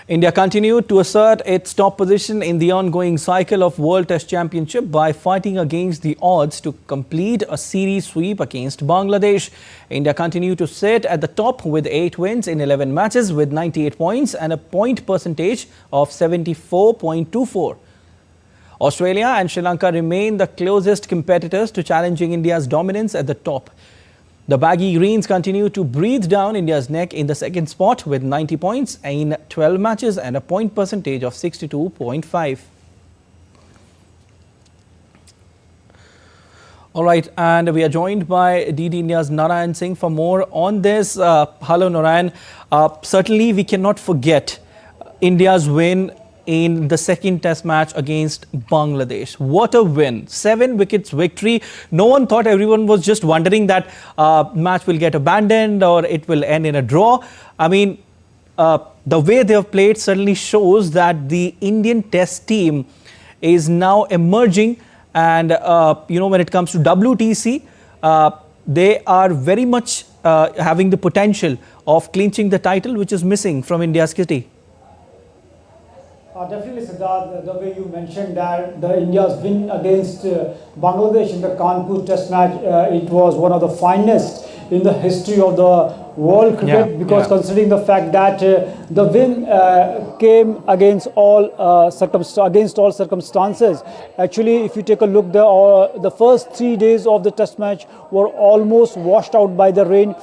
India continued to assert its top position in the ongoing cycle of World Test Championship by fighting against the odds to complete a series sweep against Bangladesh. India continued to sit at the top with 8 wins in 11 matches with 98 points and a point percentage of 74.24. Australia and Sri Lanka remain the closest competitors to challenging India's dominance at the top. The baggy greens continue to breathe down India's neck in the second spot with 90 points in 12 matches and a point percentage of 62.5. All right, and we are joined by DD India's Narayan Singh for more on this. Hello, Narayan. Certainly, we cannot forget India's win in the second test match against Bangladesh. What a win. 7 wickets victory. No one thought, everyone was just wondering that match will get abandoned or it will end in a draw. I mean, the way they have played certainly shows that the Indian test team is now emerging. And, when it comes to WTC, they are very much having the potential of clinching the title, which is missing from India's kitty. Definitely, Siddharth, the way you mentioned that the India's win against Bangladesh in the Kanpur test match, it was one of the finest in the history of the world cricket, because considering the fact that the win came against all circumstances. Actually, if you take a look, the first 3 days of the test match were almost washed out by the rain.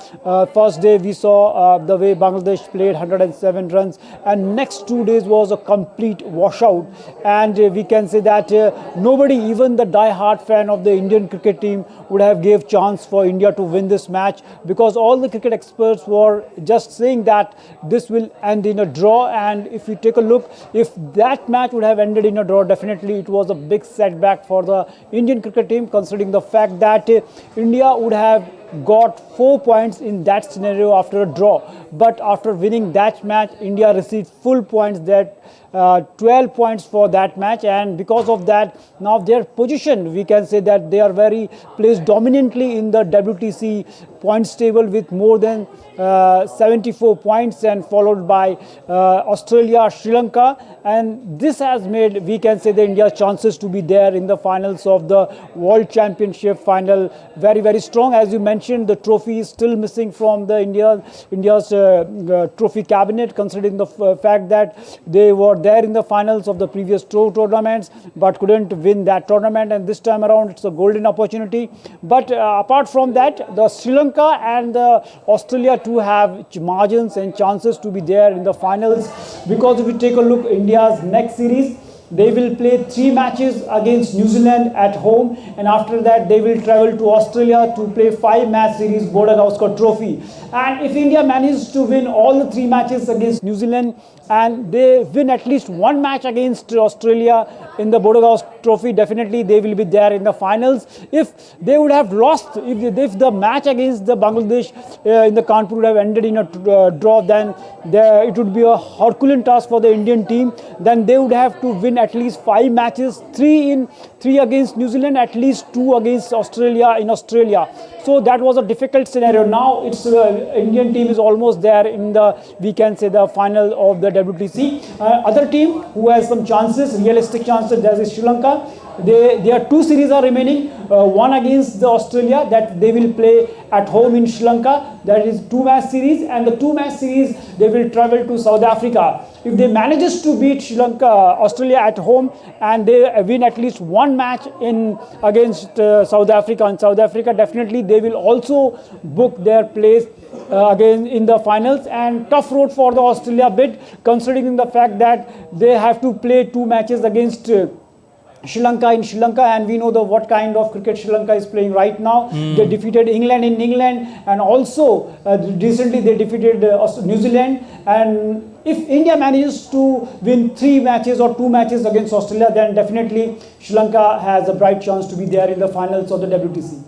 First day we saw the way Bangladesh played 107 runs, and next 2 days was a complete washout. And we can say that nobody, even the die-hard fan of the Indian cricket team, would have gave chance for India to win this match, because all the cricket experts were just saying that this will end in a draw. And if you take a look, if that match would have ended in a draw, definitely it was a big setback for the Indian cricket team, considering the fact that India would have got 4 points in that scenario after a draw. But after winning that match, India received full points, that 12 points for that match, and because of that, now their position, we can say that they are very placed dominantly in the WTC points table with more than 74 points, and followed by Australia, Sri Lanka. And this has made, we can say, the India's chances to be there in the finals of the World Championship final very, very strong. As you mentioned, the trophy is still missing from the India's trophy cabinet, considering the fact that they were there in the finals of the previous 2 tournaments but couldn't win that tournament, and this time around it's a golden opportunity. But apart from that, the Sri Lanka and the Australia too have margins and chances to be there in the finals, because if you take a look, India's next series, they will play 3 matches against New Zealand at home, and after that they will travel to Australia to play 5-match series Doordarshan trophy. And if India manages to win all the 3 matches against New Zealand, and they win at least 1 match against Australia in the Doordarshan trophy, definitely they will be there in the finals. If they would have lost, if the match against the Bangladesh in the Kanpur would have ended in a draw, then it would be a Herculean task for the Indian team. Then they would have to win at least 5 matches, 3 against New Zealand, at least 2 against Australia in Australia. So that was a difficult scenario. Now it's Indian team is almost there in the, we can say, the final of the WTC. Other team who has some chances, realistic chances, that is Sri Lanka. Their 2 series are remaining. One against the Australia, that they will play at home in Sri Lanka, that is 2-match series, and the 2-match series they will travel to South Africa. If they manages to beat Australia at home, and they win at least 1 match against South Africa, and South Africa, definitely they will also book their place again in the finals. And tough road for the Australia bid, considering the fact that they have to play 2 matches against Sri Lanka in Sri Lanka, and we know what kind of cricket Sri Lanka is playing right now. They defeated England in England, and also recently they defeated New Zealand. And if India manages to win 3 matches or 2 matches against Australia, then definitely Sri Lanka has a bright chance to be there in the finals of the WTC.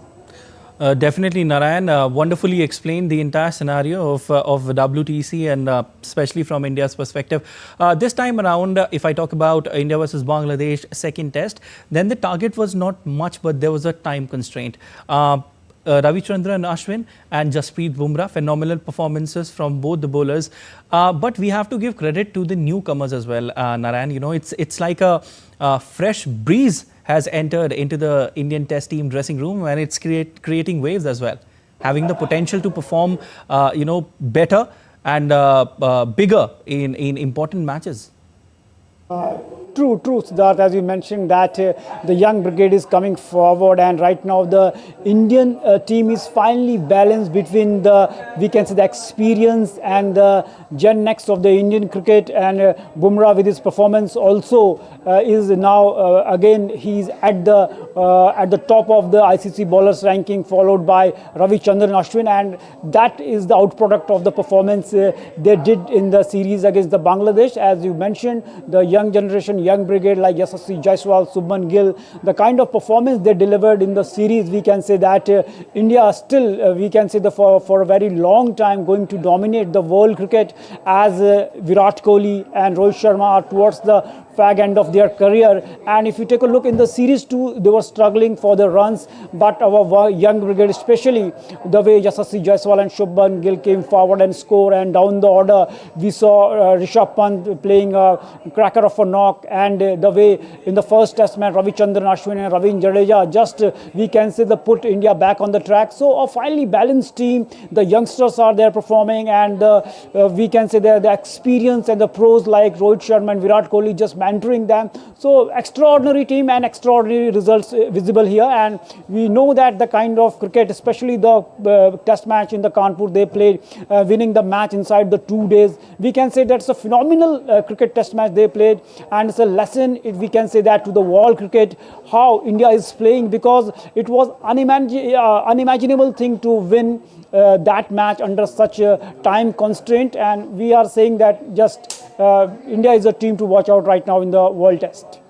Definitely, Narayan wonderfully explained the entire scenario of WTC, and especially from India's perspective. This time around, if I talk about India versus Bangladesh second test, then the target was not much, but there was a time constraint. Ravichandran Ashwin and Jasprit Bumrah. Phenomenal performances from both the bowlers. But we have to give credit to the newcomers as well, Narayan. You know, it's like a fresh breeze has entered into the Indian Test team dressing room, and it's creating waves as well, having the potential to perform, better and bigger in important matches. True, Siddharth, as you mentioned that the young brigade is coming forward, and right now the Indian team is finally balanced between we can say the experience and the Gen Next of the Indian cricket, and Bumrah with his performance also is now again he's at the top of the ICC bowlers ranking, followed by Ravichandran Ashwin, and that is the outproduct of the performance they did in the series against the Bangladesh. As you mentioned, the young generation, young brigade like Yashasvi Jaiswal, Subman Gill, the kind of performance they delivered in the series, we can say that India still, we can say for a very long time going to dominate the world cricket, as Virat Kohli and Rohit Sharma are towards the fag end of their career. And if you take a look in the series too, they were struggling for the runs, but our young brigade, especially the way Yashasvi Jaiswal and Shubman Gill came forward and score, and down the order we saw Rishabh Pant playing a cracker of a knock, and the way in the first test match Ravichandran Ashwin and Ravindra Jadeja just we can say put India back on the track. So a finely balanced team, the youngsters are there performing, and we can say the experience and the pros like Rohit Sharma and Virat Kohli just mentoring them. So extraordinary team and extraordinary results visible here, and we know that the kind of cricket, especially the test match in the Kanpur they played, winning the match inside the 2 days, we can say that's a phenomenal cricket test match they played, and it's a lesson, we can say that, to the world cricket, how India is playing, because it was unimaginable thing to win that match under such a time constraint, and we are saying that just India is a team to watch out right now in the World Test.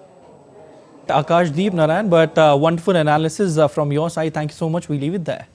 Akashdeep, Narayan, but wonderful analysis from your side. Thank you so much. We leave it there.